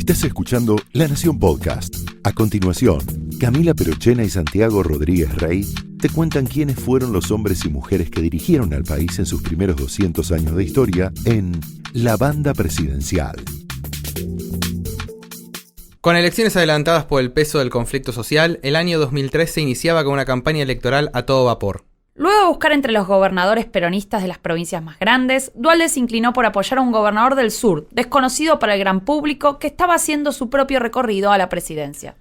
Estás escuchando La Nación Podcast. A continuación, Camila Perochena y Santiago Rodríguez Rey te cuentan quiénes fueron los hombres y mujeres que dirigieron al país en sus primeros 200 años de historia en La Banda Presidencial. Con elecciones adelantadas por el peso del conflicto social, el año 2003 se iniciaba con una campaña electoral a todo vapor. Luego de buscar entre los gobernadores peronistas de las provincias más grandes, Duhalde se inclinó por apoyar a un gobernador del sur, desconocido para el gran público, que estaba haciendo su propio recorrido a la presidencia.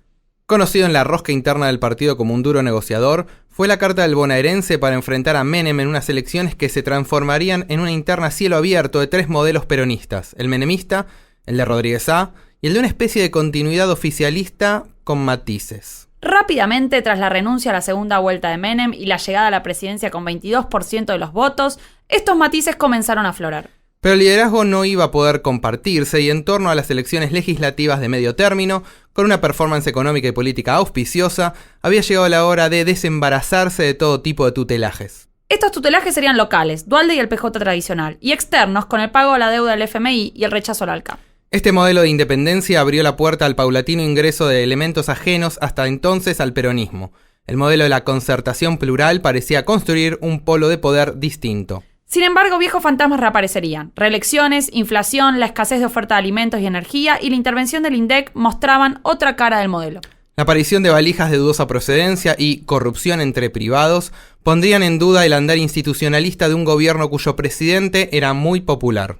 Conocido en la rosca interna del partido como un duro negociador, fue la carta del bonaerense para enfrentar a Menem en unas elecciones que se transformarían en una interna a cielo abierto de tres modelos peronistas: el menemista, el de Rodríguez A y el de una especie de continuidad oficialista con matices. Rápidamente, tras la renuncia a la segunda vuelta de Menem y la llegada a la presidencia con 22% de los votos, estos matices comenzaron a aflorar. Pero el liderazgo no iba a poder compartirse y en torno a las elecciones legislativas de medio término, con una performance económica y política auspiciosa, había llegado la hora de desembarazarse de todo tipo de tutelajes. Estos tutelajes serían locales, Duhalde y el PJ tradicional, y externos con el pago a la deuda del FMI y el rechazo al ALCA. Este modelo de independencia abrió la puerta al paulatino ingreso de elementos ajenos hasta entonces al peronismo. El modelo de la concertación plural parecía construir un polo de poder distinto. Sin embargo, viejos fantasmas reaparecerían. Reelecciones, inflación, la escasez de oferta de alimentos y energía y la intervención del INDEC mostraban otra cara del modelo. La aparición de valijas de dudosa procedencia y corrupción entre privados pondrían en duda el andar institucionalista de un gobierno cuyo presidente era muy popular.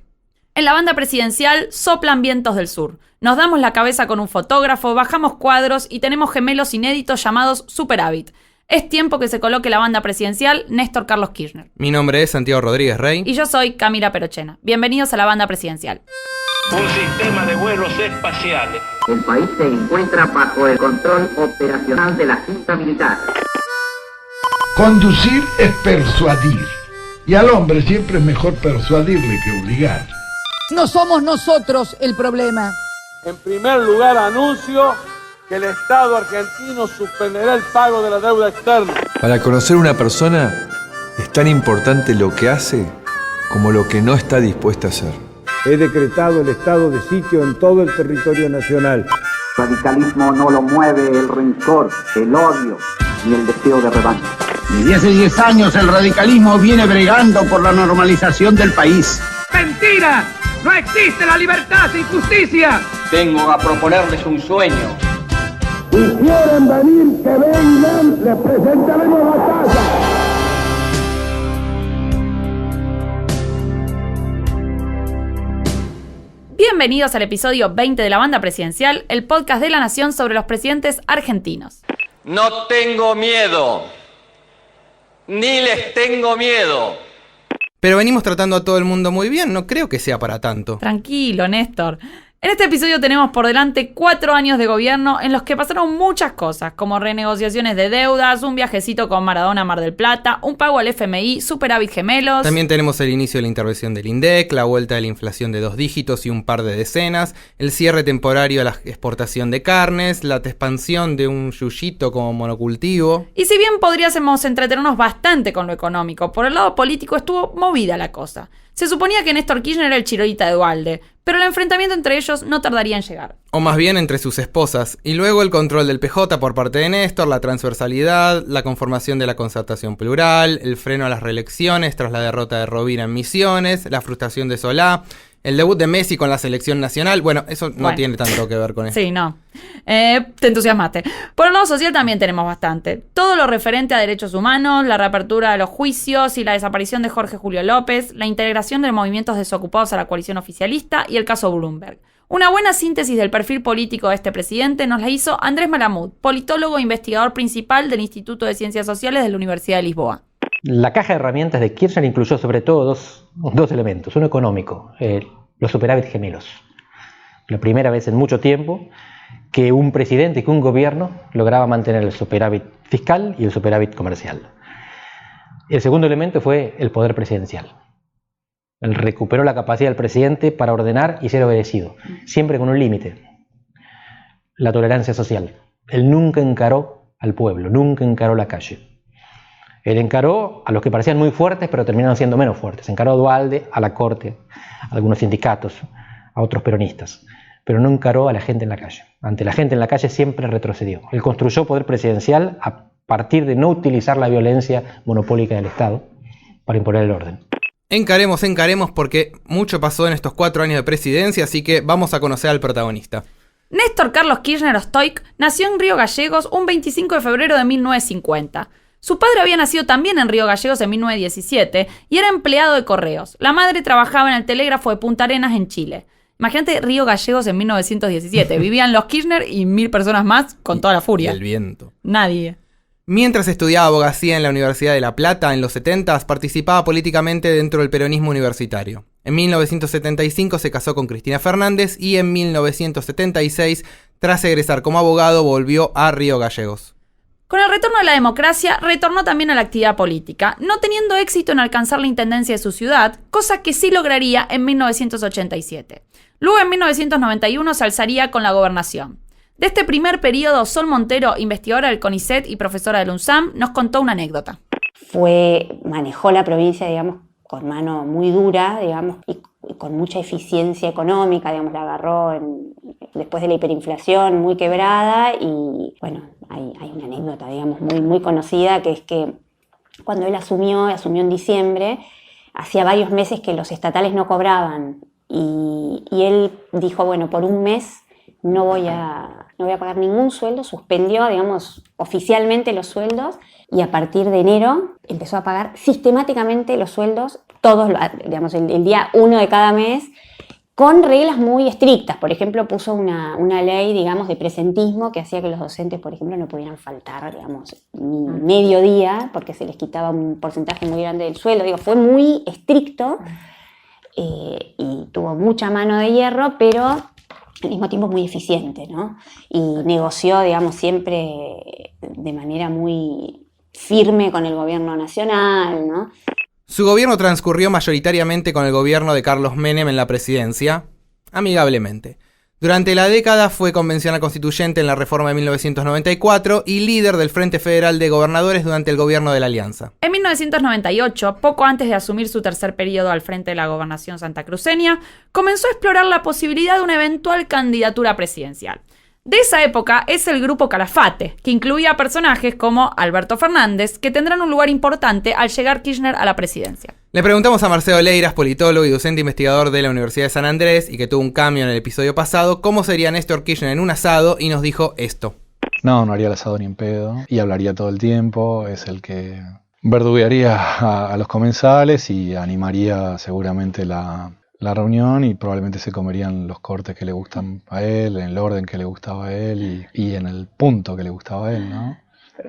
En la banda presidencial soplan vientos del sur. Nos damos la cabeza con un fotógrafo, bajamos cuadros y tenemos gemelos inéditos llamados Superávit. Es tiempo que se coloque la banda presidencial Néstor Carlos Kirchner. Mi nombre es Santiago Rodríguez Rey. Y yo soy Camila Perochena. Bienvenidos a la banda presidencial. Un sistema de vuelos espaciales. El país se encuentra bajo el control operacional de la Junta Militar. Conducir es persuadir. Y al hombre siempre es mejor persuadirle que obligar. No somos nosotros el problema. En primer lugar, anuncio que el Estado argentino suspenderá el pago de la deuda externa. Para conocer una persona es tan importante lo que hace como lo que no está dispuesta a hacer. He decretado el estado de sitio en todo el territorio nacional. El radicalismo no lo mueve el rencor, el odio ni el deseo de revancha. Desde hace 10 años el radicalismo viene bregando por la normalización del país. ¡Mentira! ¡No existe la libertad sin justicia! Vengo a proponerles un sueño. Si quieren venir, que vengan, les presentaremos la casa. Bienvenidos al episodio 20 de la Banda Presidencial, el podcast de La Nación sobre los presidentes argentinos. No tengo miedo, ni les tengo miedo. Pero venimos tratando a todo el mundo muy bien, no creo que sea para tanto. Tranquilo, Néstor. En este episodio tenemos por delante 4 años de gobierno en los que pasaron muchas cosas, como renegociaciones de deudas, un viajecito con Maradona a Mar del Plata, un pago al FMI, superávit gemelos. También tenemos el inicio de la intervención del INDEC, la vuelta de la inflación de 2 dígitos y un par de decenas, el cierre temporario a la exportación de carnes, la expansión de un yuyito como monocultivo. Y si bien podríamos entretenernos bastante con lo económico, por el lado político estuvo movida la cosa. Se suponía que Néstor Kirchner era el chirolita de Duhalde, pero el enfrentamiento entre ellos no tardaría en llegar. O más bien entre sus esposas, y luego el control del PJ por parte de Néstor, la transversalidad, la conformación de la concertación plural, el freno a las reelecciones tras la derrota de Rovira en Misiones, la frustración de Solá, el debut de Messi con la selección nacional. Bueno, eso no tiene tanto que ver con eso. Sí, no. Te entusiasmaste. Por el lado social también tenemos bastante. Todo lo referente a derechos humanos, la reapertura de los juicios y la desaparición de Jorge Julio López, la integración de movimientos desocupados a la coalición oficialista y el caso Bloomberg. Una buena síntesis del perfil político de este presidente nos la hizo Andrés Malamud, politólogo e investigador principal del Instituto de Ciencias Sociales de la Universidad de Lisboa. La caja de herramientas de Kirchner incluyó sobre todo dos elementos. Uno económico, los superávit gemelos. La primera vez en mucho tiempo que un presidente y que un gobierno lograba mantener el superávit fiscal y el superávit comercial. El segundo elemento fue el poder presidencial. Él recuperó la capacidad del presidente para ordenar y ser obedecido, siempre con un límite: la tolerancia social. Él nunca encaró al pueblo, nunca encaró la calle. Él encaró a los que parecían muy fuertes, pero terminaron siendo menos fuertes. Encaró a Duhalde, a la corte, a algunos sindicatos, a otros peronistas. pero no encaró a la gente en la calle. Ante la gente en la calle siempre retrocedió. Él construyó poder presidencial a partir de no utilizar la violencia monopólica del Estado para imponer el orden. Encaremos porque mucho pasó en estos 4 años de presidencia, así que vamos a conocer al protagonista. Néstor Carlos Kirchner Stoic nació en Río Gallegos un 25 de febrero de 1950. Su padre había nacido también en Río Gallegos en 1917 y era empleado de correos. La madre trabajaba en el telégrafo de Punta Arenas en Chile. Imagínate Río Gallegos en 1917. Vivían los Kirchner y 1000 personas más con toda la furia. Y el viento. Nadie. Mientras estudiaba abogacía en la Universidad de La Plata en los 70s, participaba políticamente dentro del peronismo universitario. En 1975 se casó con Cristina Fernández y en 1976, tras egresar como abogado, volvió a Río Gallegos. Con el retorno de la democracia, retornó también a la actividad política, no teniendo éxito en alcanzar la intendencia de su ciudad, cosa que sí lograría en 1987. Luego, en 1991, se alzaría con la gobernación. De este primer periodo, Sol Montero, investigadora del CONICET y profesora del UNSAM, nos contó una anécdota. Manejó la provincia, digamos, con mano muy dura, digamos, y con mucha eficiencia económica, digamos, la agarró después de la hiperinflación muy quebrada y, bueno, hay una anécdota, digamos, muy conocida, que es que cuando él asumió en diciembre, hacía varios meses que los estatales no cobraban y él dijo, bueno, por un mes no voy a pagar ningún sueldo, suspendió, digamos, oficialmente los sueldos y a partir de enero empezó a pagar sistemáticamente los sueldos, todos, digamos, el día 1 de cada mes, con reglas muy estrictas. Por ejemplo, puso una ley, digamos, de presentismo que hacía que los docentes, por ejemplo, no pudieran faltar, digamos, ni medio día porque se les quitaba un porcentaje muy grande del sueldo. Digo, fue muy estricto y tuvo mucha mano de hierro, pero al mismo tiempo muy eficiente, ¿no? Y negoció, digamos, siempre de manera muy firme con el gobierno nacional, ¿no? Su gobierno transcurrió mayoritariamente con el gobierno de Carlos Menem en la presidencia, amigablemente. Durante la década fue convencional constituyente en la reforma de 1994 y líder del Frente Federal de Gobernadores durante el gobierno de la Alianza. En 1998, poco antes de asumir su tercer periodo al frente de la gobernación santacruceña, comenzó a explorar la posibilidad de una eventual candidatura presidencial. De esa época es el Grupo Calafate, que incluía personajes como Alberto Fernández, que tendrán un lugar importante al llegar Kirchner a la presidencia. Le preguntamos a Marcelo Leiras, politólogo y docente investigador de la Universidad de San Andrés, y que tuvo un cambio en el episodio pasado, cómo sería Néstor Kirchner en un asado, y nos dijo esto. No haría el asado ni en pedo, y hablaría todo el tiempo, es el que verduguearía a los comensales y animaría seguramente la reunión y probablemente se comerían los cortes que le gustan a él, en el orden que le gustaba a él y en el punto que le gustaba a él, ¿no?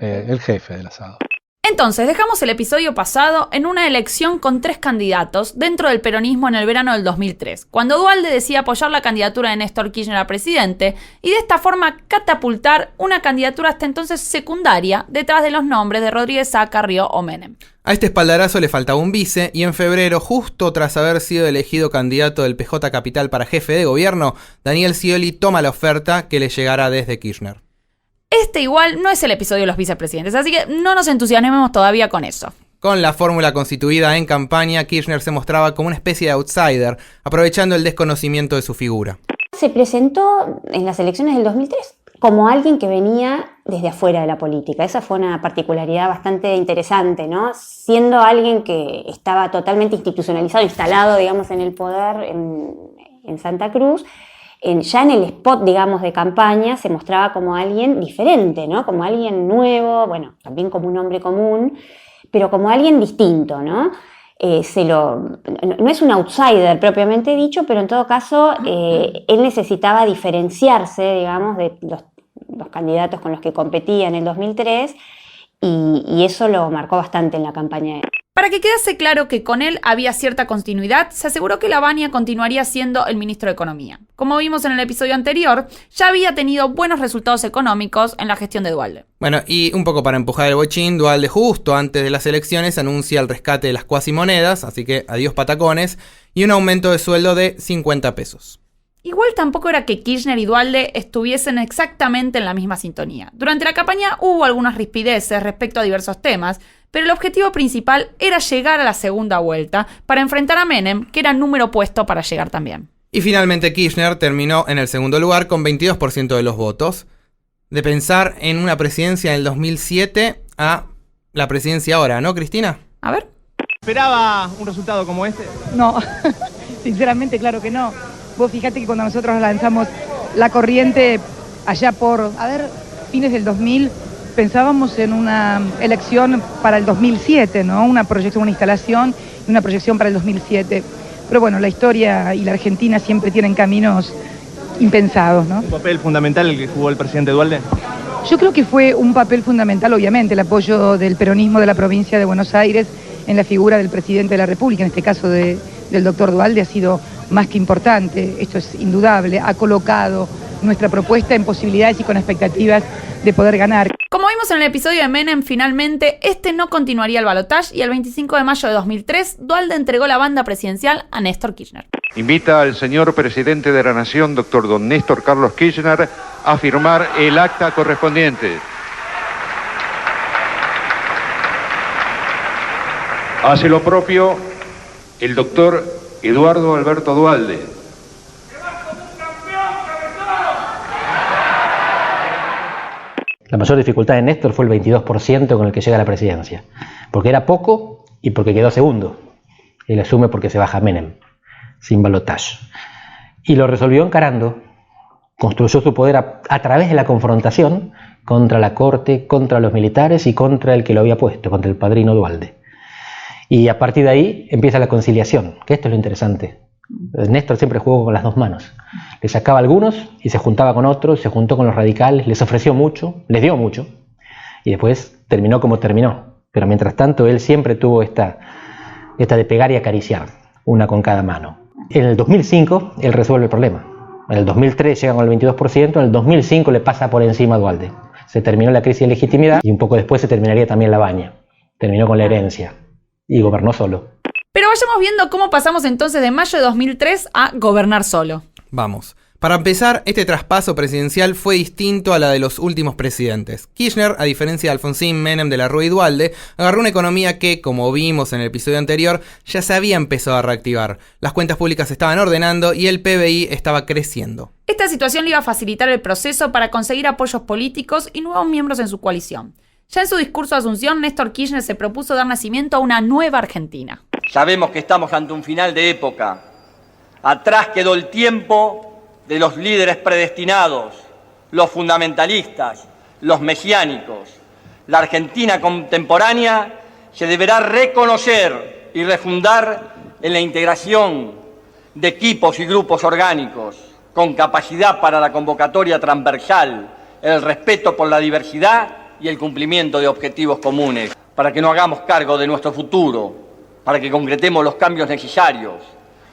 El jefe del asado. Entonces, dejamos el episodio pasado en una elección con 3 candidatos dentro del peronismo en el verano del 2003, cuando Duhalde decía apoyar la candidatura de Néstor Kirchner a presidente y de esta forma catapultar una candidatura hasta entonces secundaria detrás de los nombres de Rodríguez A, Carrió o Menem. A este espaldarazo le faltaba un vice y en febrero, justo tras haber sido elegido candidato del PJ Capital para jefe de gobierno, Daniel Scioli toma la oferta que le llegará desde Kirchner. Este igual no es el episodio de los vicepresidentes, así que no nos entusiasmemos todavía con eso. Con la fórmula constituida en campaña, Kirchner se mostraba como una especie de outsider, aprovechando el desconocimiento de su figura. Se presentó en las elecciones del 2003 como alguien que venía desde afuera de la política. Esa fue una particularidad bastante interesante, ¿no? Siendo alguien que estaba totalmente institucionalizado, instalado, digamos, en el poder en Santa Cruz, ya en el spot, digamos, de campaña se mostraba como alguien diferente, ¿no? Como alguien nuevo, bueno, también como un hombre común, pero como alguien distinto, ¿no? No es un outsider propiamente dicho, pero en todo caso él necesitaba diferenciarse, digamos, de los candidatos con los que competía en el 2003 y eso lo marcó bastante en la campaña. Para que quedase claro que con él había cierta continuidad, se aseguró que Lavagna continuaría siendo el ministro de Economía. Como vimos en el episodio anterior, ya había tenido buenos resultados económicos en la gestión de Duhalde. Bueno, y un poco para empujar el bochín, Duhalde justo antes de las elecciones anuncia el rescate de las cuasimonedas, así que adiós patacones, y un aumento de sueldo de 50 pesos. Igual tampoco era que Kirchner y Duhalde estuviesen exactamente en la misma sintonía. Durante la campaña hubo algunas rispideces respecto a diversos temas, pero el objetivo principal era llegar a la segunda vuelta para enfrentar a Menem, que era número puesto para llegar también. Y finalmente Kirchner terminó en el segundo lugar con 22% de los votos. De pensar en una presidencia en el 2007 a la presidencia ahora, ¿no, Cristina? A ver. ¿Esperaba un resultado como este? No, sinceramente claro que no. Vos fíjate que cuando nosotros lanzamos la corriente allá por, fines del 2000, pensábamos en una elección para el 2007, ¿no? Una proyección, una instalación y una proyección para el 2007. Pero bueno, la historia y la Argentina siempre tienen caminos impensados, ¿no? ¿Un papel fundamental el que jugó el presidente Duhalde? Yo creo que fue un papel fundamental, obviamente, el apoyo del peronismo de la provincia de Buenos Aires en la figura del presidente de la República, en este caso del doctor Duhalde, ha sido más que importante, esto es indudable, ha colocado nuestra propuesta en posibilidades y con expectativas de poder ganar. Como vimos en el episodio de Menem, finalmente este no continuaría el balotaje y el 25 de mayo de 2003, Duhalde entregó la banda presidencial a Néstor Kirchner. Invita al señor presidente de la Nación, doctor don Néstor Carlos Kirchner, a firmar el acta correspondiente. Hace lo propio el doctor Eduardo Alberto Duhalde. La mayor dificultad de Néstor fue el 22% con el que llega a la presidencia, porque era poco y porque quedó segundo. Él asume porque se baja Menem, sin balotaje. Y lo resolvió encarando, construyó su poder a través de la confrontación contra la corte, contra los militares y contra el que lo había puesto, contra el padrino Duhalde. Y a partir de ahí empieza la conciliación, que esto es lo interesante. Néstor siempre jugó con las dos manos. Le sacaba a algunos y se juntaba con otros, se juntó con los radicales, les ofreció mucho, les dio mucho, y después terminó como terminó. Pero mientras tanto él siempre tuvo esta de pegar y acariciar, una con cada mano. En el 2005 él resuelve el problema. En el 2003 llega con el 22%, en el 2005 le pasa por encima a Duhalde. Se terminó la crisis de legitimidad y un poco después se terminaría también la baña. Terminó con la herencia y gobernó solo. Pero vayamos viendo cómo pasamos entonces de mayo de 2003 a gobernar solo. Vamos. Para empezar, este traspaso presidencial fue distinto a la de los últimos presidentes. Kirchner, a diferencia de Alfonsín, Menem, de la Rúa y Duhalde, agarró una economía que, como vimos en el episodio anterior, ya se había empezado a reactivar. Las cuentas públicas se estaban ordenando y el PBI estaba creciendo. Esta situación le iba a facilitar el proceso para conseguir apoyos políticos y nuevos miembros en su coalición. Ya en su discurso de Asunción, Néstor Kirchner se propuso dar nacimiento a una nueva Argentina. Sabemos que estamos ante un final de época. Atrás quedó el tiempo de los líderes predestinados, los fundamentalistas, los mesiánicos. La Argentina contemporánea se deberá reconocer y refundar en la integración de equipos y grupos orgánicos, con capacidad para la convocatoria transversal, el respeto por la diversidad y el cumplimiento de objetivos comunes, para que no hagamos cargo de nuestro futuro, para que concretemos los cambios necesarios,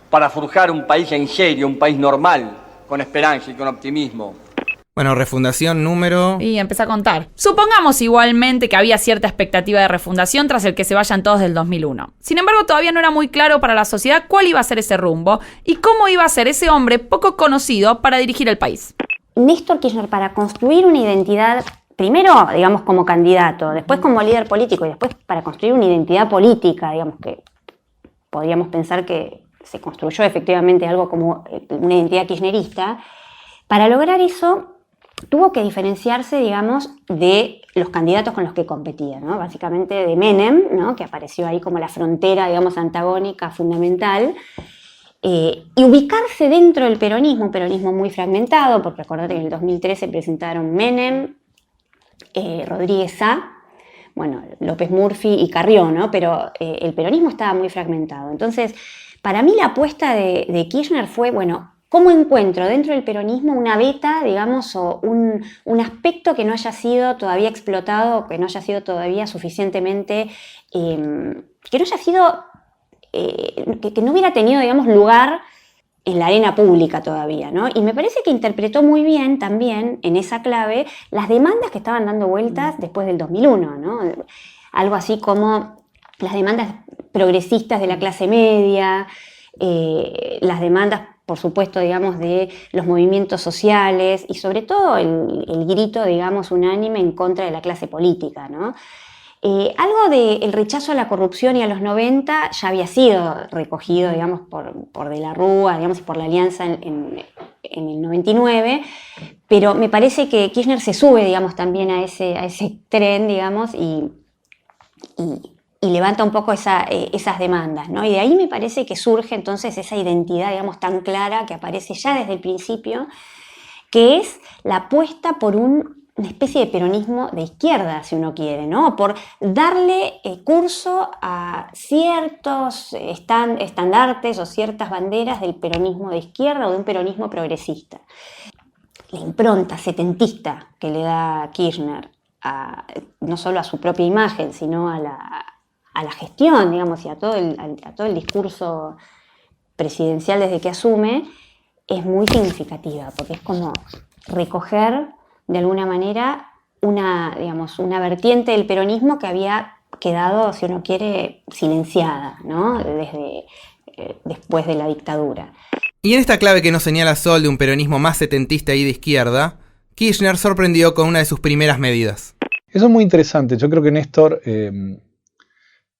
para forjar un país en serio, un país normal, con esperanza y con optimismo. Bueno, refundación número... Y empecé a contar. Supongamos igualmente que había cierta expectativa de refundación tras el que se vayan todos del 2001. Sin embargo, todavía no era muy claro para la sociedad cuál iba a ser ese rumbo y cómo iba a ser ese hombre poco conocido para dirigir el país. Néstor Kirchner, para construir una identidad, primero, digamos, como candidato, después como líder político y después para construir una identidad política, digamos, que podríamos pensar que se construyó efectivamente algo como una identidad kirchnerista. Para lograr eso, tuvo que diferenciarse, digamos, de los candidatos con los que competía, ¿no? Básicamente de Menem, ¿no? Que apareció ahí como la frontera, digamos, antagónica, fundamental, y ubicarse dentro del peronismo, un peronismo muy fragmentado, porque recordate que en el 2013 se presentaron Menem, Rodríguez Sá, bueno, López Murphy y Carrió, ¿no? Pero el peronismo estaba muy fragmentado. Entonces, para mí la apuesta de Kirchner fue, bueno, ¿cómo encuentro dentro del peronismo una beta, digamos, o un aspecto que no haya sido todavía explotado, que no haya sido todavía suficientemente, que no haya sido, que no hubiera tenido, digamos, lugar en la arena pública todavía, ¿no? Y me parece que interpretó muy bien también, en esa clave, las demandas que estaban dando vueltas después del 2001, ¿no? Algo así como las demandas progresistas de la clase media, las demandas, por supuesto, digamos, de los movimientos sociales y sobre todo el grito, digamos, unánime en contra de la clase política, ¿no? Algo del rechazo a la corrupción y a los 90 ya había sido recogido, digamos, por De la Rúa, digamos, y por la Alianza en el 99, pero me parece que Kirchner se sube, digamos, también a ese tren, digamos, y levanta un poco esas demandas, ¿no? Y de ahí me parece que surge entonces esa identidad, digamos, tan clara que aparece ya desde el principio, que es la apuesta por una especie de peronismo de izquierda, si uno quiere, ¿no? Por darle curso a ciertos estandartes o ciertas banderas del peronismo de izquierda o de un peronismo progresista. La impronta setentista que le da Kirchner no solo a su propia imagen, sino a la gestión, digamos, y a todo el discurso presidencial desde que asume, es muy significativa, porque es como recoger, de alguna manera, una vertiente del peronismo que había quedado, si uno quiere, silenciada, ¿no? Después de la dictadura. Y en esta clave que nos señala Sol de un peronismo más setentista y de izquierda, Kirchner sorprendió con una de sus primeras medidas. Eso es muy interesante. Yo creo que Néstor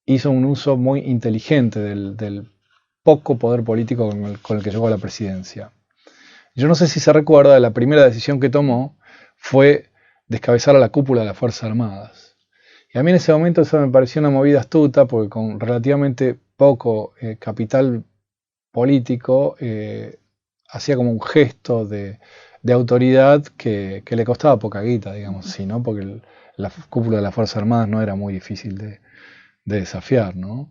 hizo un uso muy inteligente del poco poder político con el que llegó a la presidencia. Yo no sé si se recuerda, la primera decisión que tomó fue descabezar a la cúpula de las Fuerzas Armadas. Y a mí en ese momento eso me pareció una movida astuta, porque con relativamente poco capital político hacía como un gesto de autoridad que le costaba poca guita, digamos, sí, ¿no? Porque la cúpula de las Fuerzas Armadas no era muy difícil de desafiar, ¿no?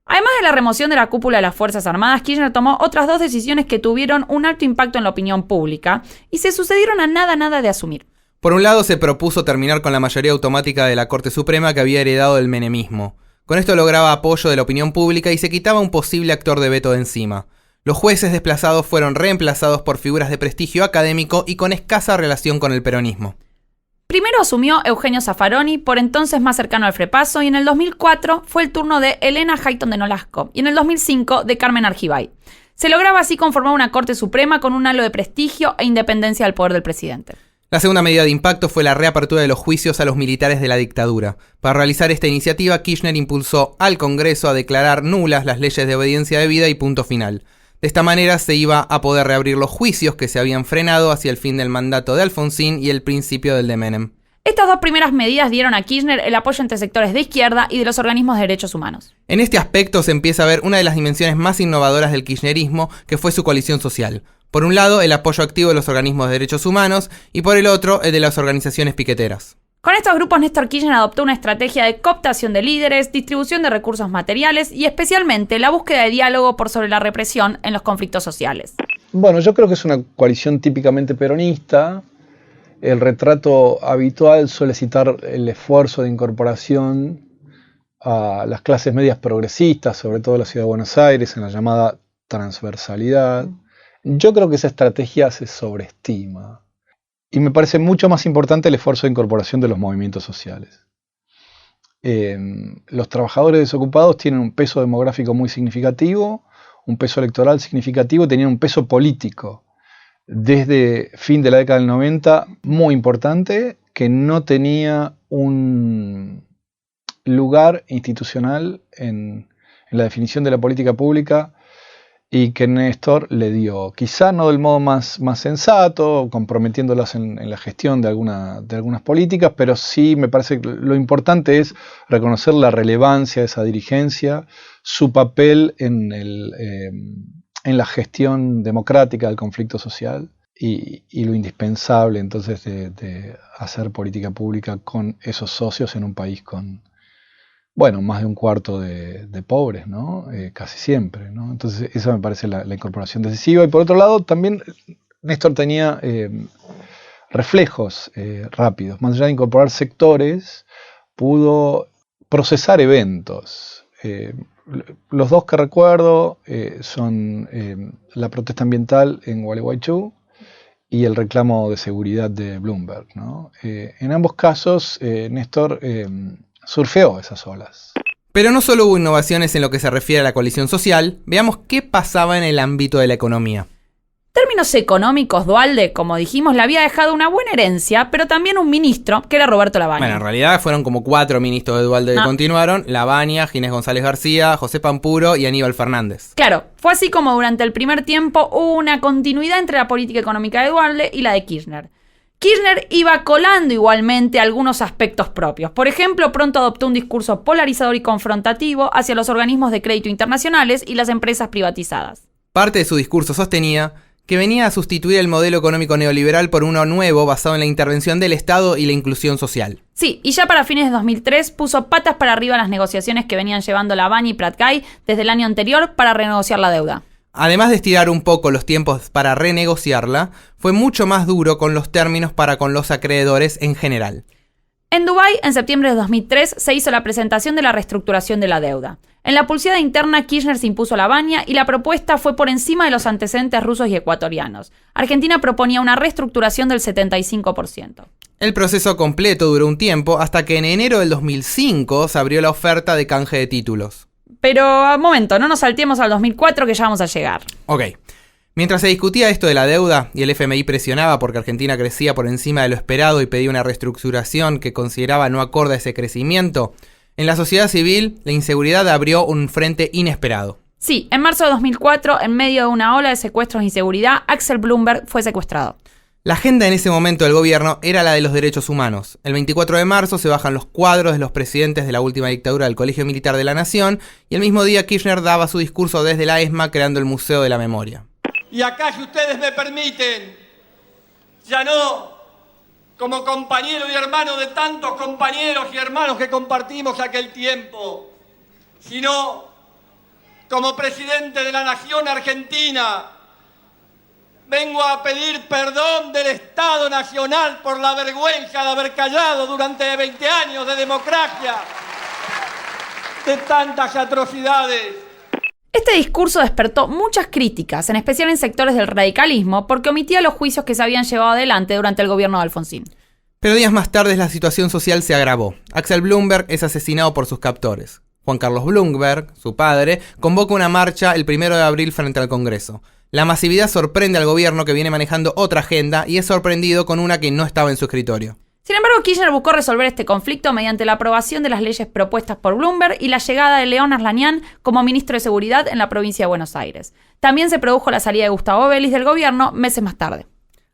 Además de la remoción de la cúpula de las Fuerzas Armadas, Kirchner tomó otras dos decisiones que tuvieron un alto impacto en la opinión pública y se sucedieron a nada de asumir. Por un lado, se propuso terminar con la mayoría automática de la Corte Suprema que había heredado del menemismo. Con esto lograba apoyo de la opinión pública y se quitaba un posible actor de veto de encima. Los jueces desplazados fueron reemplazados por figuras de prestigio académico y con escasa relación con el peronismo. Primero asumió Eugenio Zaffaroni, por entonces más cercano al Frepaso, y en el 2004 fue el turno de Elena Hayton de Nolasco, y en el 2005 de Carmen Argibay. Se lograba así conformar una Corte Suprema con un halo de prestigio e independencia del poder del presidente. La segunda medida de impacto fue la reapertura de los juicios a los militares de la dictadura. Para realizar esta iniciativa, Kirchner impulsó al Congreso a declarar nulas las leyes de obediencia debida y punto final. De esta manera se iba a poder reabrir los juicios que se habían frenado hacia el fin del mandato de Alfonsín y el principio del de Menem. Estas dos primeras medidas dieron a Kirchner el apoyo entre sectores de izquierda y de los organismos de derechos humanos. En este aspecto se empieza a ver una de las dimensiones más innovadoras del kirchnerismo, que fue su coalición social. Por un lado, el apoyo activo de los organismos de derechos humanos y por el otro, el de las organizaciones piqueteras. Con estos grupos, Néstor Kirchner adoptó una estrategia de cooptación de líderes, distribución de recursos materiales y especialmente la búsqueda de diálogo por sobre la represión en los conflictos sociales. Bueno, yo creo que es una coalición típicamente peronista. El retrato habitual suele citar el esfuerzo de incorporación a las clases medias progresistas, sobre todo en la Ciudad de Buenos Aires, en la llamada transversalidad. Yo creo que esa estrategia se sobreestima. Y me parece mucho más importante el esfuerzo de incorporación de los movimientos sociales. Los trabajadores desocupados tienen un peso demográfico muy significativo, un peso electoral significativo y tenían un peso político desde fin de la década del 90 muy importante, que no tenía un lugar institucional en la definición de la política pública y que Néstor le dio, quizá no del modo más sensato, comprometiéndolas en la gestión de algunas políticas, pero sí me parece que lo importante es reconocer la relevancia de esa dirigencia, su papel en la gestión democrática del conflicto social y lo indispensable entonces de hacer política pública con esos socios en un país con, bueno, más de un cuarto de pobres, ¿no? Casi siempre, ¿no? Entonces esa me parece la incorporación decisiva. Y por otro lado, también Néstor tenía reflejos rápidos. Más allá de incorporar sectores, pudo procesar eventos. Los dos que recuerdo son la protesta ambiental en Gualeguaychú y el reclamo de seguridad de Bloomberg, ¿no? En ambos casos, Néstor surfeó esas olas. Pero no solo hubo innovaciones en lo que se refiere a la coalición social, veamos qué pasaba en el ámbito de la economía. Términos económicos, Duhalde, como dijimos, le había dejado una buena herencia, pero también un ministro, que era Roberto Lavagna. Bueno, en realidad fueron como 4 ministros de Duhalde que continuaron: Lavagna, Ginés González García, José Pampuro y Aníbal Fernández. Claro, fue así como durante el primer tiempo hubo una continuidad entre la política económica de Duhalde y la de Kirchner. Kirchner iba colando igualmente algunos aspectos propios. Por ejemplo, pronto adoptó un discurso polarizador y confrontativo hacia los organismos de crédito internacionales y las empresas privatizadas. Parte de su discurso sostenía que venía a sustituir el modelo económico neoliberal por uno nuevo basado en la intervención del Estado y la inclusión social. Sí, y ya para fines de 2003 puso patas para arriba las negociaciones que venían llevando Lavagna y Prat-Gay desde el año anterior para renegociar la deuda. Además de estirar un poco los tiempos para renegociarla, fue mucho más duro con los términos para con los acreedores en general. En Dubái, en septiembre de 2003, se hizo la presentación de la reestructuración de la deuda. En la pulseada interna, Kirchner se impuso a Lavagna y la propuesta fue por encima de los antecedentes rusos y ecuatorianos. Argentina proponía una reestructuración del 75%. El proceso completo duró un tiempo hasta que en enero del 2005 se abrió la oferta de canje de títulos. Pero, momento, no nos saltemos al 2004 que ya vamos a llegar. Ok. Mientras se discutía esto de la deuda y el FMI presionaba porque Argentina crecía por encima de lo esperado y pedía una reestructuración que consideraba no acorde a ese crecimiento, en la sociedad civil la inseguridad abrió un frente inesperado. Sí, en marzo de 2004, en medio de una ola de secuestros e inseguridad, Axel Bloomberg fue secuestrado. La agenda en ese momento del gobierno era la de los derechos humanos. El 24 de marzo se bajan los cuadros de los presidentes de la última dictadura del Colegio Militar de la Nación y el mismo día Kirchner daba su discurso desde la ESMA creando el Museo de la Memoria. Y acá, si ustedes me permiten, ya no como compañero y hermano de tantos compañeros y hermanos que compartimos aquel tiempo, sino como presidente de la Nación Argentina, vengo a pedir perdón del Estado Nacional por la vergüenza de haber callado durante 20 años de democracia, de tantas atrocidades. Este discurso despertó muchas críticas, en especial en sectores del radicalismo, porque omitía los juicios que se habían llevado adelante durante el gobierno de Alfonsín. Pero días más tarde la situación social se agravó. Axel Bloomberg es asesinado por sus captores. Juan Carlos Bloomberg, su padre, convoca una marcha el 1 de abril frente al Congreso. La masividad sorprende al gobierno que viene manejando otra agenda y es sorprendido con una que no estaba en su escritorio. Sin embargo, Kirchner buscó resolver este conflicto mediante la aprobación de las leyes propuestas por Bloomberg y la llegada de León Arlanián como ministro de Seguridad en la provincia de Buenos Aires. También se produjo la salida de Gustavo Vélez del gobierno meses más tarde.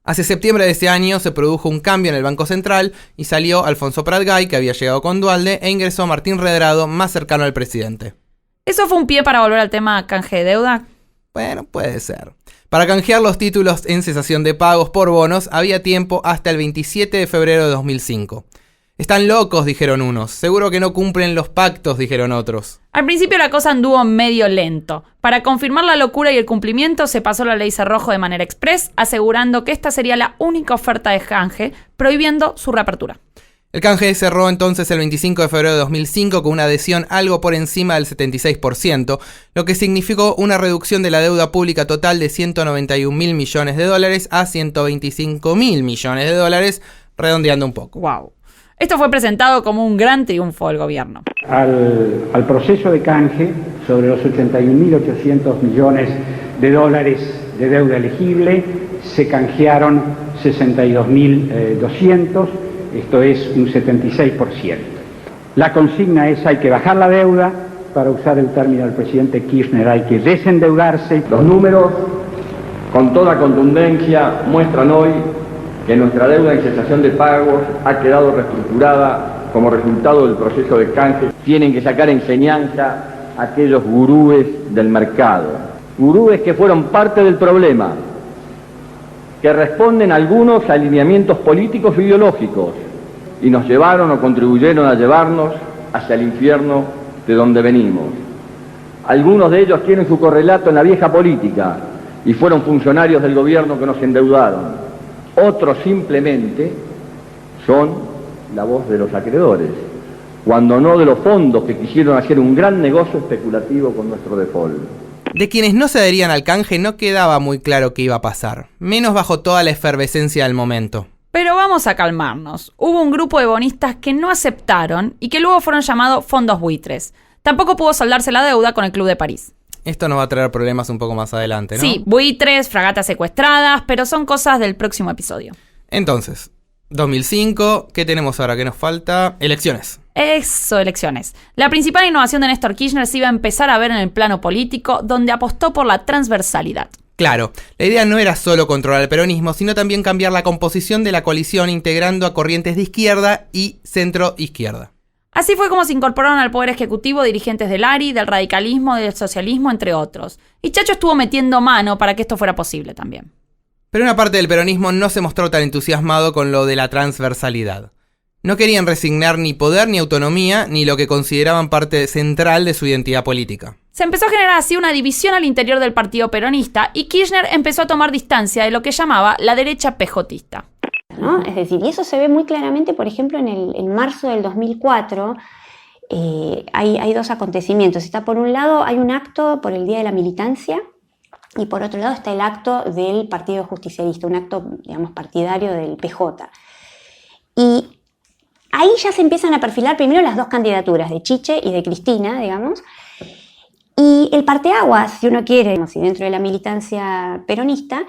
Hacia septiembre de ese año se produjo un cambio en el Banco Central y salió Alfonso Prat-Gay, que había llegado con Duhalde, e ingresó Martín Redrado, más cercano al presidente. ¿Eso fue un pie para volver al tema canje de deuda? Bueno, puede ser. Para canjear los títulos en cesación de pagos por bonos había tiempo hasta el 27 de febrero de 2005. Están locos, dijeron unos. Seguro que no cumplen los pactos, dijeron otros. Al principio la cosa anduvo medio lento. Para confirmar la locura y el cumplimiento se pasó la ley Cerrojo de manera express, asegurando que esta sería la única oferta de canje, prohibiendo su reapertura. El canje cerró entonces el 25 de febrero de 2005 con una adhesión algo por encima del 76%, lo que significó una reducción de la deuda pública total de 191.000 millones de dólares a 125.000 millones de dólares, redondeando un poco. Wow. Esto fue presentado como un gran triunfo del gobierno. Al proceso de canje sobre los 81.800 millones de dólares de deuda elegible se canjearon 62.200. Esto es un 76%. La consigna es: hay que bajar la deuda. Para usar el término del presidente Kirchner, hay que desendeudarse. Los números, con toda contundencia, muestran hoy que nuestra deuda en cesación de pagos ha quedado reestructurada como resultado del proceso de canje. Tienen que sacar enseñanza a aquellos gurúes del mercado. Gurúes que fueron parte del problema, que responden a algunos alineamientos políticos e ideológicos y nos llevaron o contribuyeron a llevarnos hacia el infierno de donde venimos. Algunos de ellos tienen su correlato en la vieja política y fueron funcionarios del gobierno que nos endeudaron. Otros simplemente son la voz de los acreedores, cuando no de los fondos que quisieron hacer un gran negocio especulativo con nuestro default. De quienes no se adherían al canje no quedaba muy claro qué iba a pasar, menos bajo toda la efervescencia del momento. Pero vamos a calmarnos. Hubo un grupo de bonistas que no aceptaron y que luego fueron llamados fondos buitres. Tampoco pudo saldarse la deuda con el Club de París. Esto nos va a traer problemas un poco más adelante, ¿no? Sí, buitres, fragatas secuestradas, pero son cosas del próximo episodio. Entonces, 2005, ¿qué tenemos ahora? ¿Qué nos falta? Elecciones. Eso, elecciones. La principal innovación de Néstor Kirchner se iba a empezar a ver en el plano político, donde apostó por la transversalidad. Claro, la idea no era solo controlar el peronismo, sino también cambiar la composición de la coalición integrando a corrientes de izquierda y centro-izquierda. Así fue como se incorporaron al poder ejecutivo dirigentes del ARI, del radicalismo, del socialismo, entre otros. Y Chacho estuvo metiendo mano para que esto fuera posible también. Pero una parte del peronismo no se mostró tan entusiasmado con lo de la transversalidad. No querían resignar ni poder ni autonomía, ni lo que consideraban parte central de su identidad política. Se empezó a generar así una división al interior del partido peronista y Kirchner empezó a tomar distancia de lo que llamaba la derecha pejotista. ¿No? Es decir, y eso se ve muy claramente, por ejemplo, en marzo del 2004, hay dos acontecimientos. Está por un lado, hay un acto por el Día de la Militancia, y por otro lado está el acto del Partido Justicialista, un acto, digamos, partidario del PJ. Y ahí ya se empiezan a perfilar primero las dos candidaturas, de Chiche y de Cristina, digamos. Y el parteaguas, si uno quiere, y dentro de la militancia peronista,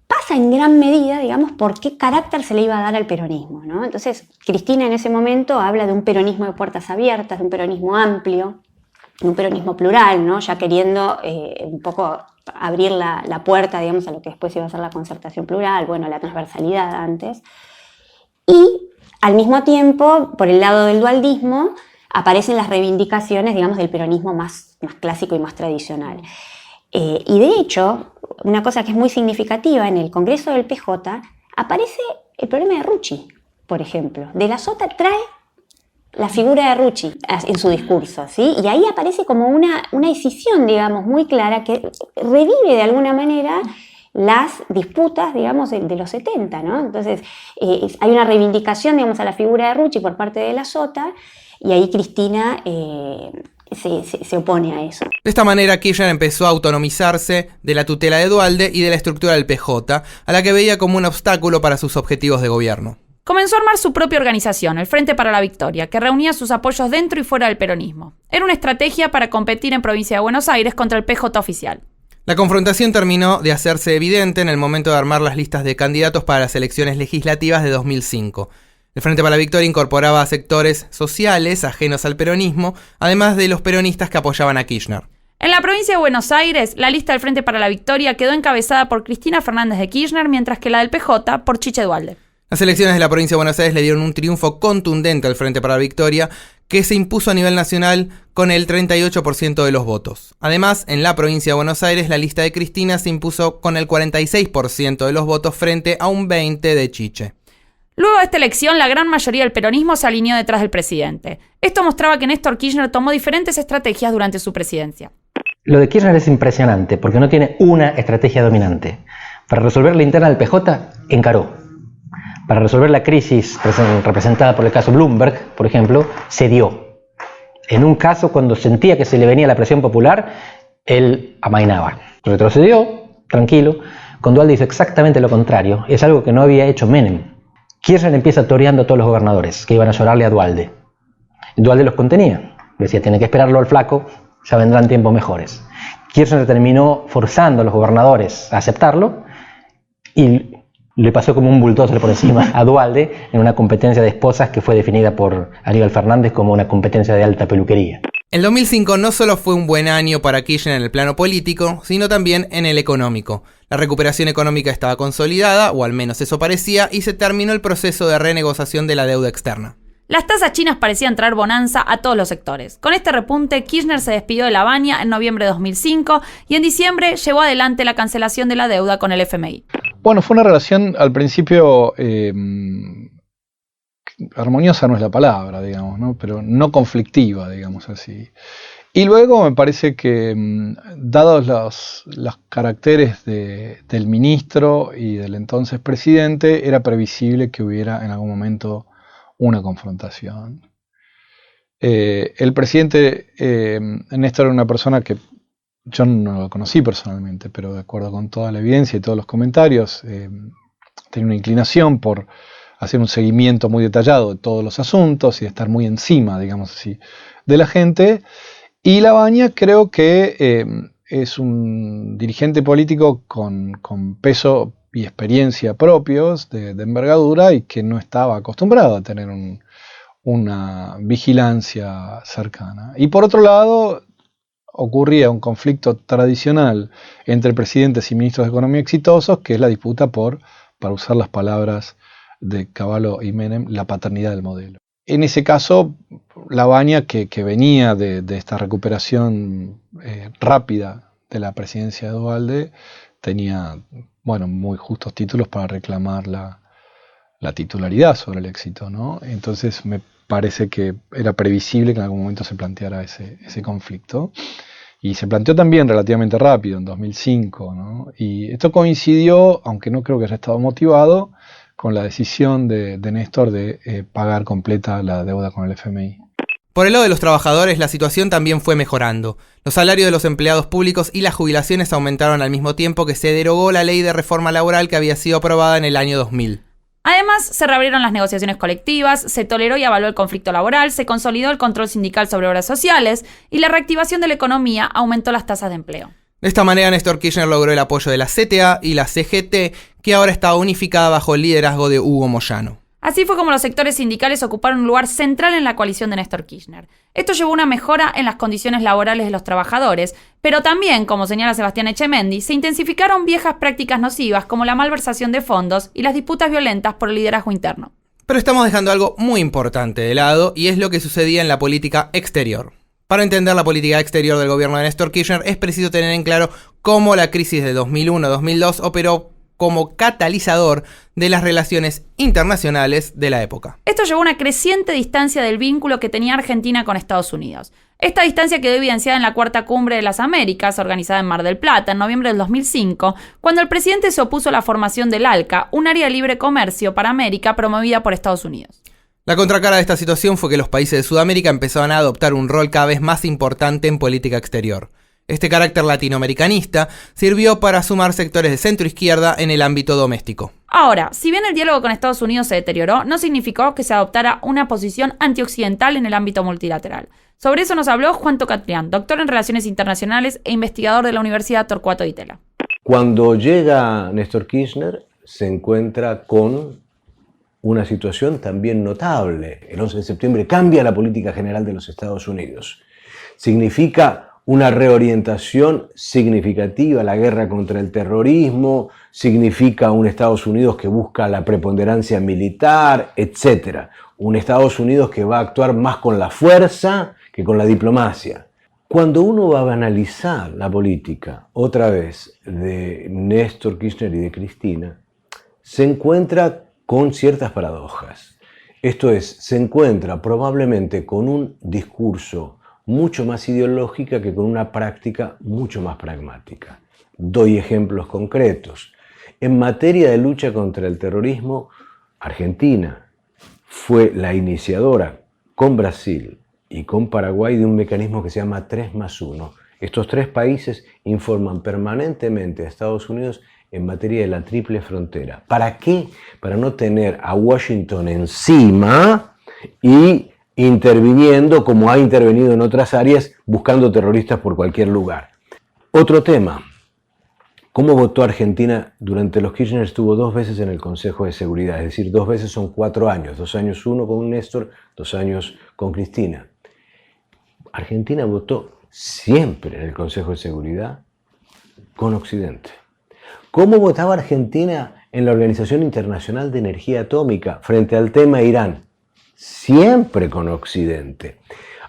pasa en gran medida, digamos, por qué carácter se le iba a dar al peronismo, ¿no? Entonces, Cristina en ese momento habla de un peronismo de puertas abiertas, de un peronismo amplio, de un peronismo plural, ¿no? Ya queriendo un poco abrir la puerta, digamos, a lo que después iba a ser la concertación plural, bueno, la transversalidad antes. Y al mismo tiempo, por el lado del dualdismo, aparecen las reivindicaciones, digamos, del peronismo más clásico y más tradicional. Y de hecho, una cosa que es muy significativa, en el Congreso del PJ aparece el problema de Rucci, por ejemplo. De la Sota trae la figura de Rucci en su discurso, ¿sí? Y ahí aparece como una decisión, digamos, muy clara que revive de alguna manera las disputas, digamos, de los 70, ¿no? Entonces, hay una reivindicación, digamos, a la figura de Rucci por parte de la Sota, y ahí Cristina se opone a eso. De esta manera, Kirchner empezó a autonomizarse de la tutela de Duhalde y de la estructura del PJ, a la que veía como un obstáculo para sus objetivos de gobierno. Comenzó a armar su propia organización, el Frente para la Victoria, que reunía sus apoyos dentro y fuera del peronismo. Era una estrategia para competir en Provincia de Buenos Aires contra el PJ oficial. La confrontación terminó de hacerse evidente en el momento de armar las listas de candidatos para las elecciones legislativas de 2005. El Frente para la Victoria incorporaba a sectores sociales ajenos al peronismo, además de los peronistas que apoyaban a Kirchner. En la provincia de Buenos Aires, la lista del Frente para la Victoria quedó encabezada por Cristina Fernández de Kirchner, mientras que la del PJ por Chiche Duhalde. Las elecciones de la provincia de Buenos Aires le dieron un triunfo contundente al Frente para la Victoria, que se impuso a nivel nacional con el 38% de los votos. Además, en la provincia de Buenos Aires, la lista de Cristina se impuso con el 46% de los votos frente a un 20% de Chiche. Luego de esta elección, la gran mayoría del peronismo se alineó detrás del presidente. Esto mostraba que Néstor Kirchner tomó diferentes estrategias durante su presidencia. Lo de Kirchner es impresionante porque no tiene una estrategia dominante. Para resolver la interna del PJ, encaró. Para resolver la crisis representada por el caso Bloomberg, por ejemplo, cedió. En un caso, cuando sentía que se le venía la presión popular, él amainaba. Retrocedió, tranquilo. Con Duhalde hizo exactamente lo contrario. Es algo que no había hecho Menem. Kirchner empieza toreando a todos los gobernadores que iban a llorarle a Duhalde. Duhalde los contenía. Decía, tiene que esperarlo al flaco, ya vendrán tiempos mejores. Kirchner terminó forzando a los gobernadores a aceptarlo y le pasó como un bulldozer por encima a Duhalde en una competencia de esposas que fue definida por Aníbal Fernández como una competencia de alta peluquería. El 2005 no solo fue un buen año para Kirchner en el plano político, sino también en el económico. La recuperación económica estaba consolidada, o al menos eso parecía, y se terminó el proceso de renegociación de la deuda externa. Las tasas chinas parecían traer bonanza a todos los sectores. Con este repunte, Kirchner se despidió de la Baña en noviembre de 2005 y en diciembre llevó adelante la cancelación de la deuda con el FMI. Bueno, fue una relación al principio armoniosa, no es la palabra, digamos, ¿no? Pero no conflictiva, digamos así. Y luego me parece que, dados los caracteres del ministro y del entonces presidente, era previsible que hubiera en algún momento una confrontación. El presidente Néstor era una persona que yo no lo conocí personalmente, pero de acuerdo con toda la evidencia y todos los comentarios, tenía una inclinación por hacer un seguimiento muy detallado de todos los asuntos y de estar muy encima, digamos así, de la gente. Y La Baña creo que es un dirigente político con peso y experiencia propios de envergadura y que no estaba acostumbrado a tener una vigilancia cercana. Y por otro lado, ocurría un conflicto tradicional entre presidentes y ministros de Economía exitosos, que es la disputa para usar las palabras de Cavallo y Menem, la paternidad del modelo. En ese caso, Lavagna, que venía de esta recuperación rápida de la presidencia de Duhalde, tenía muy justos títulos para reclamar la titularidad sobre el éxito, ¿no? Entonces me parece que era previsible que en algún momento se planteara ese conflicto. Y se planteó también relativamente rápido, en 2005, ¿no? Y esto coincidió, aunque no creo que haya estado motivado, con la decisión de Néstor de pagar completa la deuda con el FMI. Por el lado de los trabajadores, la situación también fue mejorando. Los salarios de los empleados públicos y las jubilaciones aumentaron al mismo tiempo que se derogó la ley de reforma laboral que había sido aprobada en el año 2000. Además, se reabrieron las negociaciones colectivas, se toleró y avaló el conflicto laboral, se consolidó el control sindical sobre obras sociales y la reactivación de la economía aumentó las tasas de empleo. De esta manera, Néstor Kirchner logró el apoyo de la CTA y la CGT, que ahora estaba unificada bajo el liderazgo de Hugo Moyano. Así fue como los sectores sindicales ocuparon un lugar central en la coalición de Néstor Kirchner. Esto llevó a una mejora en las condiciones laborales de los trabajadores, pero también, como señala Sebastián Echemendi, se intensificaron viejas prácticas nocivas como la malversación de fondos y las disputas violentas por el liderazgo interno. Pero estamos dejando algo muy importante de lado, y es lo que sucedía en la política exterior. Para entender la política exterior del gobierno de Néstor Kirchner es preciso tener en claro cómo la crisis de 2001-2002 operó como catalizador de las relaciones internacionales de la época. Esto llevó a una creciente distancia del vínculo que tenía Argentina con Estados Unidos. Esta distancia quedó evidenciada en la Cuarta Cumbre de las Américas, organizada en Mar del Plata en noviembre del 2005, cuando el presidente se opuso a la formación del ALCA, un área de libre comercio para América promovida por Estados Unidos. La contracara de esta situación fue que los países de Sudamérica empezaban a adoptar un rol cada vez más importante en política exterior. Este carácter latinoamericanista sirvió para sumar sectores de centro-izquierda en el ámbito doméstico. Ahora, si bien el diálogo con Estados Unidos se deterioró, no significó que se adoptara una posición antioccidental en el ámbito multilateral. Sobre eso nos habló Juan Tocatrián, doctor en Relaciones Internacionales e investigador de la Universidad Torcuato Di Tella. Cuando llega Néstor Kirchner, se encuentra con una situación también notable. El 11 de septiembre cambia la política general de los Estados Unidos. Significa una reorientación significativa, la guerra contra el terrorismo, significa un Estados Unidos que busca la preponderancia militar, etc. Un Estados Unidos que va a actuar más con la fuerza que con la diplomacia. Cuando uno va a analizar la política, otra vez, de Néstor Kirchner y de Cristina, se encuentra con ciertas paradojas. Esto es, se encuentra probablemente con un discurso mucho más ideológica que con una práctica mucho más pragmática. Doy ejemplos concretos. En materia de lucha contra el terrorismo, Argentina fue la iniciadora con Brasil y con Paraguay de un mecanismo que se llama 3+1. Estos tres países informan permanentemente a Estados Unidos en materia de la triple frontera. ¿Para qué? Para no tener a Washington encima y interviniendo como ha intervenido en otras áreas, buscando terroristas por cualquier lugar. Otro tema, ¿cómo votó Argentina? Durante los Kirchner estuvo 2 veces en el Consejo de Seguridad, es decir, 2 veces son 4 años, 2 años uno con Néstor, 2 años con Cristina. Argentina votó siempre en el Consejo de Seguridad con Occidente. ¿Cómo votaba Argentina en la Organización Internacional de Energía Atómica frente al tema Irán? Siempre con Occidente.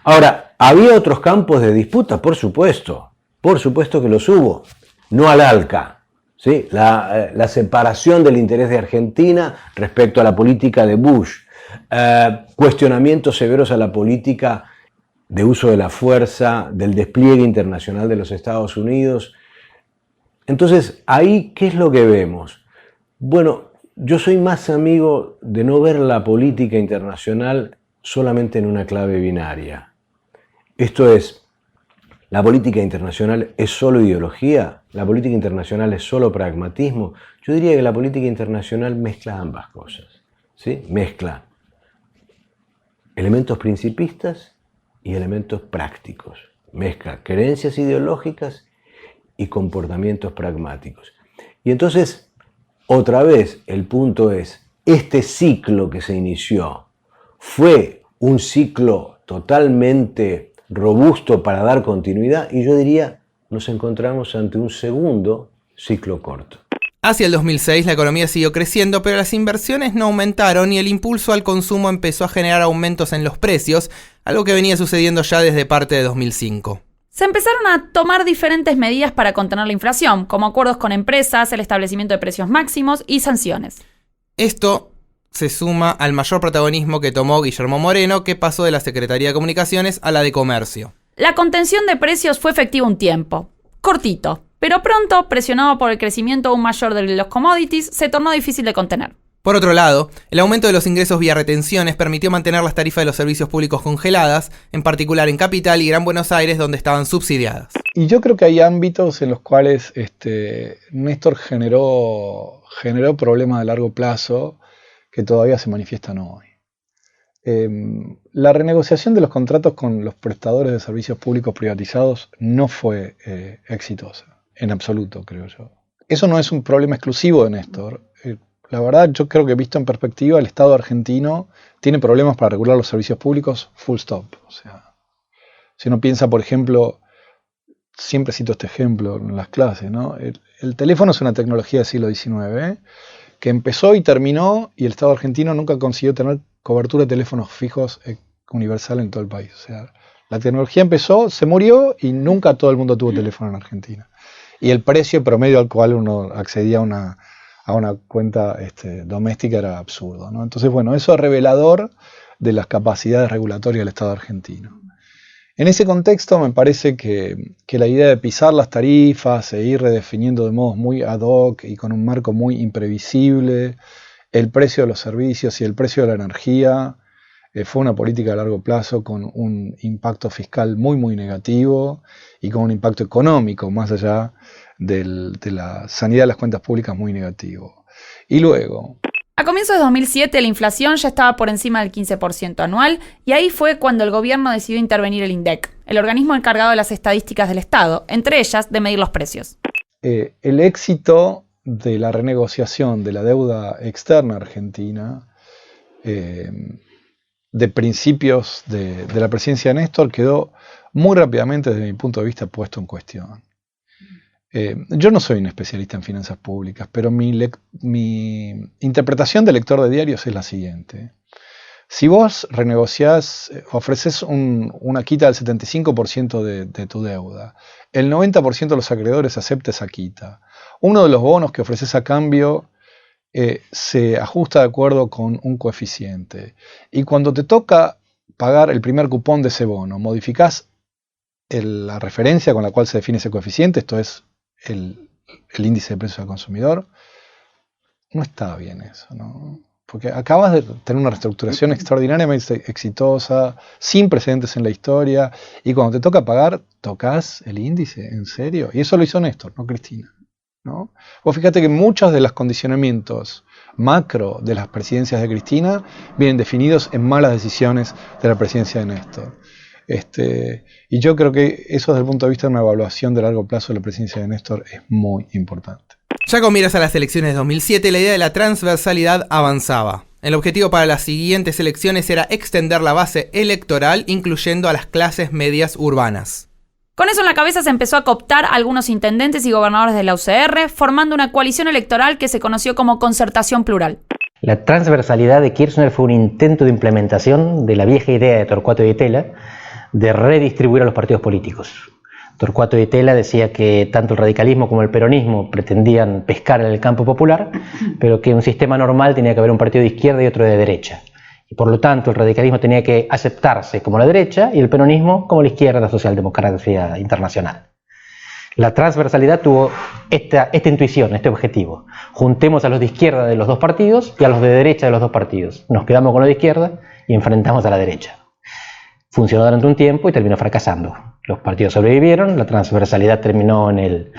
Ahora, ¿había otros campos de disputa? Por supuesto que los hubo. No al ALCA, ¿sí? La separación del interés de Argentina respecto a la política de Bush, cuestionamientos severos a la política de uso de la fuerza, del despliegue internacional de los Estados Unidos. Entonces, ahí, ¿qué es lo que vemos? Bueno, yo soy más amigo de no ver la política internacional solamente en una clave binaria. Esto es, ¿la política internacional es solo ideología? ¿La política internacional es solo pragmatismo? Yo diría que la política internacional mezcla ambas cosas, ¿sí? Mezcla elementos principistas y elementos prácticos. Mezcla creencias ideológicas y comportamientos pragmáticos. Y entonces, otra vez, el punto es, este ciclo que se inició fue un ciclo totalmente robusto para dar continuidad, y yo diría, nos encontramos ante un segundo ciclo corto. Hacia el 2006 la economía siguió creciendo, pero las inversiones no aumentaron y el impulso al consumo empezó a generar aumentos en los precios, algo que venía sucediendo ya desde parte de 2005. Se empezaron a tomar diferentes medidas para contener la inflación, como acuerdos con empresas, el establecimiento de precios máximos y sanciones. Esto se suma al mayor protagonismo que tomó Guillermo Moreno, que pasó de la Secretaría de Comunicaciones a la de Comercio. La contención de precios fue efectiva un tiempo, cortito, pero pronto, presionado por el crecimiento aún mayor de los commodities, se tornó difícil de contener. Por otro lado, el aumento de los ingresos vía retenciones permitió mantener las tarifas de los servicios públicos congeladas, en particular en Capital y Gran Buenos Aires, donde estaban subsidiadas. Y yo creo que hay ámbitos en los cuales Néstor generó problemas de largo plazo que todavía se manifiestan hoy. La renegociación de los contratos con los prestadores de servicios públicos privatizados no fue exitosa, en absoluto, creo yo. Eso no es un problema exclusivo de Néstor. La verdad, yo creo que visto en perspectiva, el Estado argentino tiene problemas para regular los servicios públicos, full stop. O sea, si uno piensa, por ejemplo, siempre cito este ejemplo en las clases, ¿no? El teléfono es una tecnología del siglo XIX, que empezó y terminó, y el Estado argentino nunca consiguió tener cobertura de teléfonos fijos universal en todo el país. O sea, la tecnología empezó, se murió y nunca todo el mundo tuvo teléfono en Argentina. Y el precio promedio al cual uno accedía a una cuenta doméstica era absurdo, ¿no? Entonces, bueno, eso es revelador de las capacidades regulatorias del Estado argentino. En ese contexto me parece que la idea de pisar las tarifas e ir redefiniendo de modos muy ad hoc y con un marco muy imprevisible el precio de los servicios y el precio de la energía fue una política a largo plazo con un impacto fiscal muy muy negativo y con un impacto económico más allá de la sanidad de las cuentas públicas muy negativo. Y luego, a comienzos de 2007 la inflación ya estaba por encima del 15% anual y ahí fue cuando el gobierno decidió intervenir el INDEC, el organismo encargado de las estadísticas del Estado, entre ellas de medir los precios. El éxito de la renegociación de la deuda externa argentina de principios de la presidencia de Néstor quedó muy rápidamente desde mi punto de vista puesto en cuestión. Yo no soy un especialista en finanzas públicas, pero mi interpretación de lector de diarios es la siguiente. Si vos renegociás, ofreces una quita del 75% de tu deuda, el 90% de los acreedores acepta esa quita, uno de los bonos que ofreces a cambio se ajusta de acuerdo con un coeficiente, y cuando te toca pagar el primer cupón de ese bono, modificás la referencia con la cual se define ese coeficiente, esto es el índice de precios al consumidor, no está bien eso, ¿no? Porque acabas de tener una reestructuración extraordinariamente exitosa, sin precedentes en la historia, y cuando te toca pagar, tocas el índice, ¿en serio? Y eso lo hizo Néstor, no Cristina, ¿no? Vos fíjate que muchos de los condicionamientos macro de las presidencias de Cristina vienen definidos en malas decisiones de la presidencia de Néstor. Y yo creo que eso desde el punto de vista de una evaluación de largo plazo de la presidencia de Néstor es muy importante. Ya con miras a las elecciones de 2007, la idea de la transversalidad avanzaba. El objetivo para las siguientes elecciones era extender la base electoral, incluyendo a las clases medias urbanas. Con eso en la cabeza se empezó a cooptar a algunos intendentes y gobernadores de la UCR, formando una coalición electoral que se conoció como Concertación Plural. La transversalidad de Kirchner fue un intento de implementación de la vieja idea de Torcuato Di Tella de redistribuir a los partidos políticos. Torcuato Di Tella decía que tanto el radicalismo como el peronismo pretendían pescar en el campo popular, pero que en un sistema normal tenía que haber un partido de izquierda y otro de derecha. Y por lo tanto el radicalismo tenía que aceptarse como la derecha y el peronismo como la izquierda, la socialdemocracia internacional. La transversalidad tuvo esta intuición, este objetivo. Juntemos a los de izquierda de los dos partidos y a los de derecha de los dos partidos. Nos quedamos con los de izquierda y enfrentamos a la derecha. Funcionó durante un tiempo y terminó fracasando. Los partidos sobrevivieron, la transversalidad terminó en el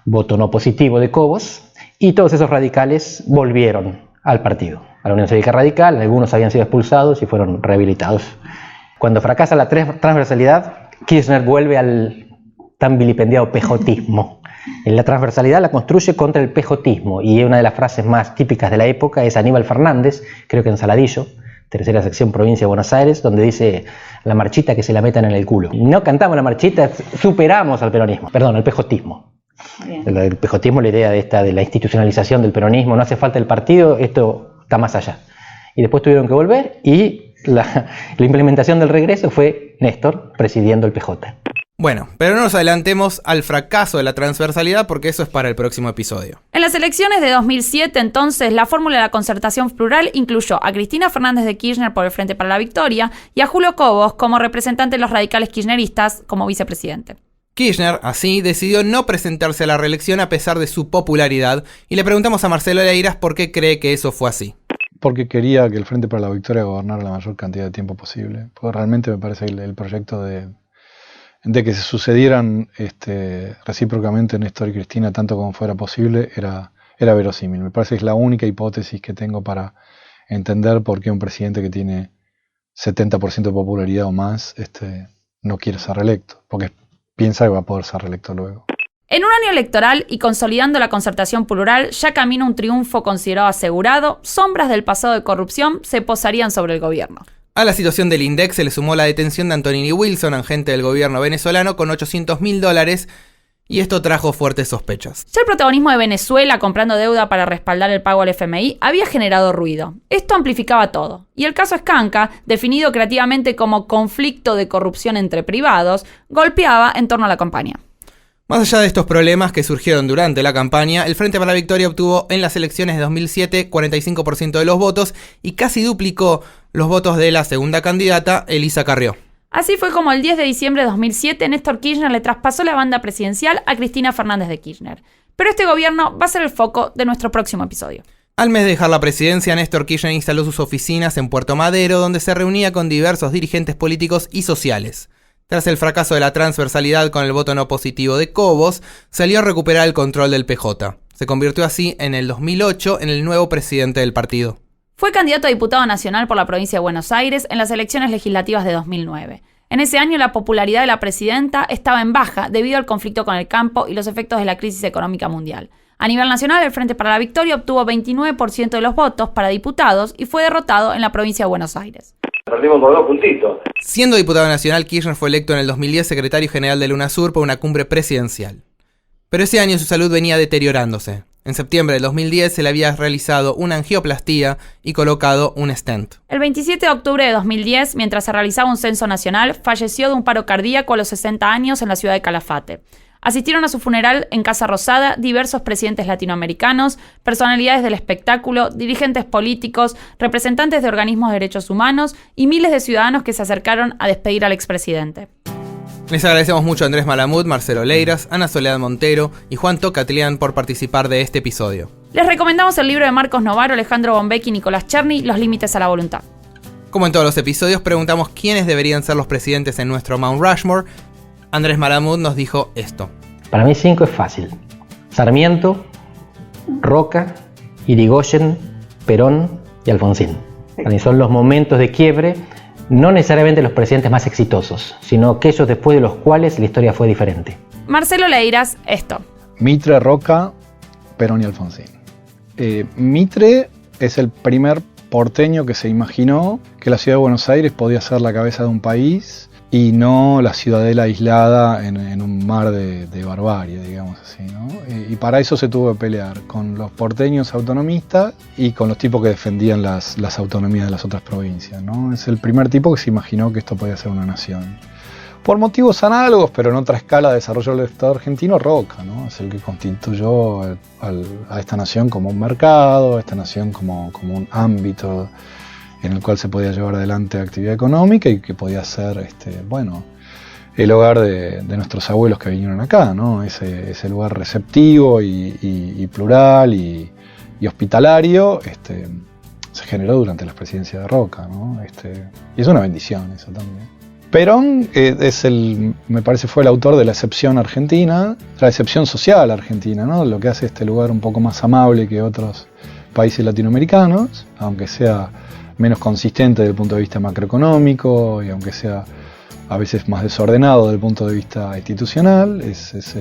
voto no positivo de Cobos y todos esos radicales volvieron al partido, a la Unión Cívica Radical. Algunos habían sido expulsados y fueron rehabilitados. Cuando fracasa la transversalidad, Kirchner vuelve al tan vilipendiado pejotismo La transversalidad la construye contra el pejotismo, y una de las frases más típicas de la época es Aníbal Fernández, creo que en Saladillo, tercera sección, provincia de Buenos Aires, donde dice: la marchita que se la metan en el culo. No cantamos la marchita, superamos al peronismo, perdón, al pejotismo. El pejotismo, la idea de la institucionalización del peronismo, no hace falta el partido, esto está más allá. Y después tuvieron que volver, y la implementación del regreso fue Néstor presidiendo el PJ. Bueno, pero no nos adelantemos al fracaso de la transversalidad, porque eso es para el próximo episodio. En las elecciones de 2007, entonces, la fórmula de la concertación plural incluyó a Cristina Fernández de Kirchner por el Frente para la Victoria y a Julio Cobos como representante de los radicales kirchneristas como vicepresidente. Kirchner, así, decidió no presentarse a la reelección a pesar de su popularidad, y le preguntamos a Marcelo Leiras por qué cree que eso fue así. Porque quería que el Frente para la Victoria gobernara la mayor cantidad de tiempo posible. Porque realmente me parece que el proyecto de que se sucedieran recíprocamente Néstor y Cristina tanto como fuera posible era verosímil. Me parece que es la única hipótesis que tengo para entender por qué un presidente que tiene 70% de popularidad o más no quiere ser reelecto, porque piensa que va a poder ser reelecto luego. En un año electoral y consolidando la concertación plural, ya camino un triunfo considerado asegurado, sombras del pasado de corrupción se posarían sobre el gobierno. A la situación del INDEC se le sumó la detención de Antonini Wilson, agente del gobierno venezolano, con $800.000, y esto trajo fuertes sospechas. Ya el protagonismo de Venezuela comprando deuda para respaldar el pago al FMI había generado ruido. Esto amplificaba todo. Y el caso Escanca, definido creativamente como conflicto de corrupción entre privados, golpeaba en torno a la campaña. Más allá de estos problemas que surgieron durante la campaña, el Frente para la Victoria obtuvo en las elecciones de 2007 45% de los votos y casi duplicó los votos de la segunda candidata, Elisa Carrió. Así fue como el 10 de diciembre de 2007 Néstor Kirchner le traspasó la banda presidencial a Cristina Fernández de Kirchner. Pero este gobierno va a ser el foco de nuestro próximo episodio. Al mes de dejar la presidencia, Néstor Kirchner instaló sus oficinas en Puerto Madero, donde se reunía con diversos dirigentes políticos y sociales. Tras el fracaso de la transversalidad con el voto no positivo de Cobos, salió a recuperar el control del PJ. Se convirtió así en el 2008 en el nuevo presidente del partido. Fue candidato a diputado nacional por la provincia de Buenos Aires en las elecciones legislativas de 2009. En ese año la popularidad de la presidenta estaba en baja debido al conflicto con el campo y los efectos de la crisis económica mundial. A nivel nacional, el Frente para la Victoria obtuvo 29% de los votos para diputados y fue derrotado en la provincia de Buenos Aires. Perdimos por 2 puntitos. Siendo diputado nacional, Kirchner fue electo en el 2010 secretario general del UNASUR por una cumbre presidencial. Pero ese año su salud venía deteriorándose. En septiembre del 2010 se le había realizado una angioplastía y colocado un stent. El 27 de octubre de 2010, mientras se realizaba un censo nacional, falleció de un paro cardíaco a los 60 años en la ciudad de Calafate. Asistieron a su funeral en Casa Rosada diversos presidentes latinoamericanos, personalidades del espectáculo, dirigentes políticos, representantes de organismos de derechos humanos y miles de ciudadanos que se acercaron a despedir al expresidente. Les agradecemos mucho a Andrés Malamud, Marcelo Leiras, Ana Soledad Montero y Juan Tocatlián por participar de este episodio. Les recomendamos el libro de Marcos Novaro, Alejandro Bombecki y Nicolás Cherny, Los límites a la voluntad. Como en todos los episodios, preguntamos quiénes deberían ser los presidentes en nuestro Mount Rushmore. Andrés Malamud nos dijo esto. Para mí 5 es fácil. Sarmiento, Roca, Irigoyen, Perón y Alfonsín. Para mí son los momentos de quiebre, no necesariamente los presidentes más exitosos, sino aquellos después de los cuales la historia fue diferente. Marcelo Leiras, esto. Mitre, Roca, Perón y Alfonsín. Mitre es el primer porteño que se imaginó que la ciudad de Buenos Aires podía ser la cabeza de un país y no la ciudadela aislada en un mar de barbarie, digamos así, ¿no? Y para eso se tuvo que pelear con los porteños autonomistas y con los tipos que defendían las autonomías de las otras provincias, ¿no? Es el primer tipo que se imaginó que esto podía ser una nación. Por motivos análogos, pero en otra escala de desarrollo del Estado argentino, Roca, ¿no? Es el que constituyó a esta nación como un mercado, a esta nación como un ámbito en el cual se podía llevar adelante actividad económica y que podía ser, el hogar de nuestros abuelos que vinieron acá, ¿no? Ese lugar receptivo y plural y hospitalario, se generó durante las presidencias de Roca, ¿no? Y es una bendición eso también. Perón me parece fue el autor de la excepción argentina, la excepción social argentina, ¿no? Lo que hace este lugar un poco más amable que otros países latinoamericanos, aunque sea menos consistente desde el punto de vista macroeconómico y aunque sea a veces más desordenado desde el punto de vista institucional, es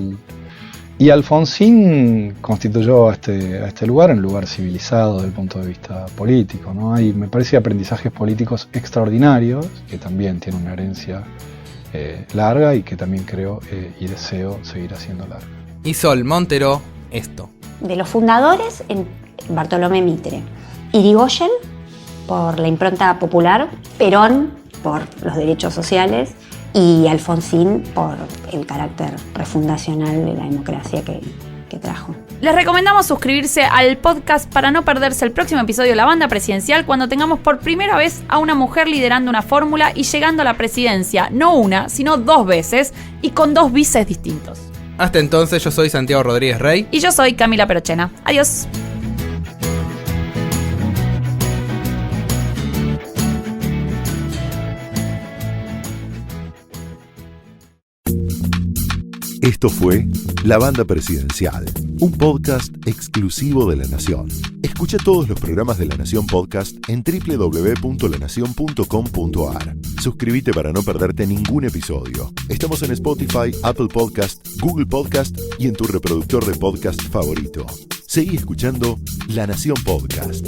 Y Alfonsín constituyó a este lugar un lugar civilizado desde el punto de vista político, ¿no? Me parece aprendizajes políticos extraordinarios, que también tienen una herencia larga y que también creo y deseo seguir haciendo larga. Y Sol Montero, esto. De los fundadores, Bartolomé Mitre, Irigoyen por la impronta popular, Perón por los derechos sociales y Alfonsín por el carácter refundacional de la democracia que trajo. Les recomendamos suscribirse al podcast para no perderse el próximo episodio de La Banda Presidencial, cuando tengamos por primera vez a una mujer liderando una fórmula y llegando a la presidencia, no una, sino 2 veces, y con 2 vices distintos. Hasta entonces, yo soy Santiago Rodríguez Rey. Y yo soy Camila Perochena. Adiós. Esto fue La Banda Presidencial, un podcast exclusivo de La Nación. Escucha todos los programas de La Nación Podcast en www.lanacion.com.ar. Suscríbete para no perderte ningún episodio. Estamos en Spotify, Apple Podcast, Google Podcast y en tu reproductor de podcast favorito. Seguí escuchando La Nación Podcast.